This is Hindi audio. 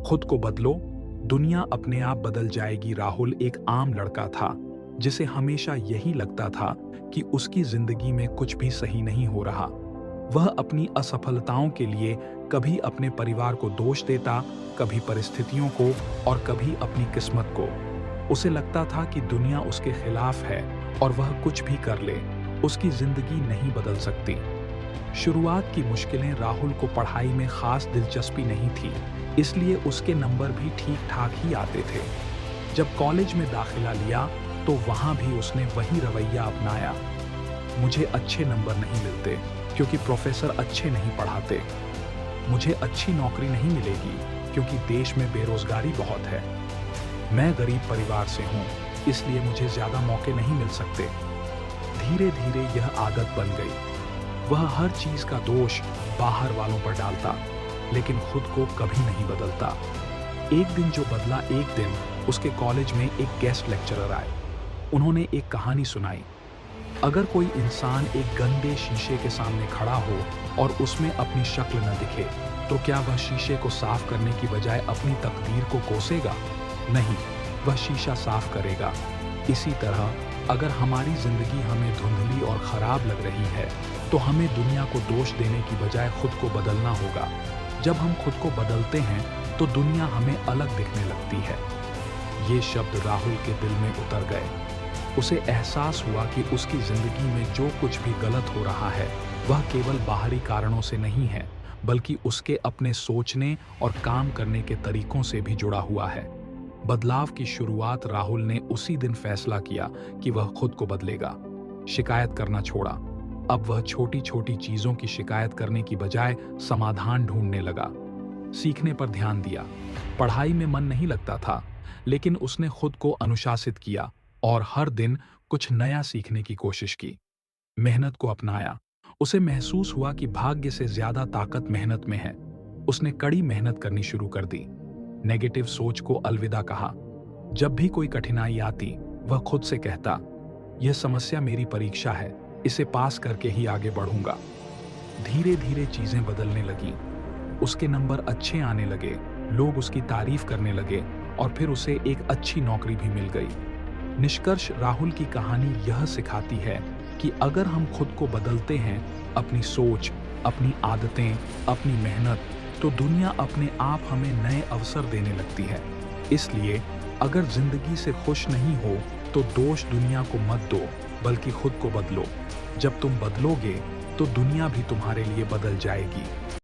खुद को बदलो, दुनिया अपने आप बदल जाएगी। राहुल एक आम लड़का था जिसे हमेशा यही लगता था कि उसकी जिंदगी में कुछ भी सही नहीं हो रहा। वह अपनी असफलताओं के लिए कभी अपने परिवार को दोष देता, कभी परिस्थितियों को और कभी अपनी किस्मत को। उसे लगता था कि दुनिया उसके खिलाफ है और वह कुछ भी कर ले, उसकी जिंदगी नहीं बदल सकती। शुरुआत की मुश्किलें राहुल को पढ़ाई में खास दिलचस्पी नहीं थी, इसलिए उसके नंबर भी ठीक-ठाक ही आते थे। जब कॉलेज में दाखिला लिया, तो वहां भी उसने वही रवैया अपनाया। मुझे अच्छे नंबर नहीं मिलते क्योंकि प्रोफेसर अच्छे नहीं पढ़ाते। मुझे अच्छी नौकरी नहीं मिलेगी क्योंकि देश में बेरोजगारी बहुत है। मैं गरीब परिवार से हूँ, इसलिए मुझे ज्यादा मौके नहीं मिल सकते। धीरे धीरे यह आदत बन गई। वह हर चीज का दोष बाहर वालों पर डालता, लेकिन खुद को कभी नहीं बदलता। एक दिन जो बदला, एक दिन उसके कॉलेज में एक गेस्ट लेक्चरर आए। उन्होंने एक कहानी सुनाई। अगर कोई इंसान एक गंदे शीशे के सामने खड़ा हो और उसमें अपनी शक्ल न दिखे, तो क्या वह शीशे को साफ करने की बजाय अपनी तकदीर को कोसेगा? नहीं, वह शीशा साफ करेगा। इसी तरह अगर हमारी जिंदगी हमें धुंधली और खराब लग रही है, तो हमें दुनिया को दोष देने की बजाय खुद को बदलना होगा। जब हम खुद को बदलते हैं, तो दुनिया हमें अलग दिखने लगती है। ये शब्द राहुल के दिल में उतर गए। उसे एहसास हुआ कि उसकी जिंदगी में जो कुछ भी गलत हो रहा है, वह केवल बाहरी कारणों से नहीं है, बल्कि उसके अपने सोचने और काम करने के तरीकों से भी जुड़ा हुआ है। बदलाव की शुरुआत राहुल ने उसी दिन फैसला किया कि वह खुद को बदलेगा। शिकायत करना छोड़ा। अब वह छोटी छोटी चीजों की शिकायत करने की बजाय समाधान ढूंढने लगा। सीखने पर ध्यान दिया। पढ़ाई में मन नहीं लगता था, लेकिन उसने खुद को अनुशासित किया और हर दिन कुछ नया सीखने की कोशिश की। मेहनत को अपनाया। उसे महसूस हुआ कि भाग्य से ज्यादा ताकत मेहनत में है। उसने कड़ी मेहनत करनी शुरू कर दी। नेगेटिव सोच को अलविदा कहा। जब भी कोई कठिनाई आती, वह खुद से कहता, यह समस्या मेरी परीक्षा है, इसे पास करके ही आगे बढ़ूंगा। धीरे धीरे चीजें बदलने लगी। उसके नंबर अच्छे आने लगे, लोग उसकी तारीफ करने लगे और फिर उसे एक अच्छी नौकरी भी मिल गई। निष्कर्ष, राहुल की कहानी यह सिखाती है कि अगर हम खुद को बदलते हैं, अपनी सोच, अपनी आदतें, अपनी मेहनत, तो दुनिया अपने आप हमें नए अवसर देने लगती है। इसलिए अगर जिंदगी से खुश नहीं हो, तो दोष दुनिया को मत दो, बल्कि खुद को बदलो। जब तुम बदलोगे, तो दुनिया भी तुम्हारे लिए बदल जाएगी।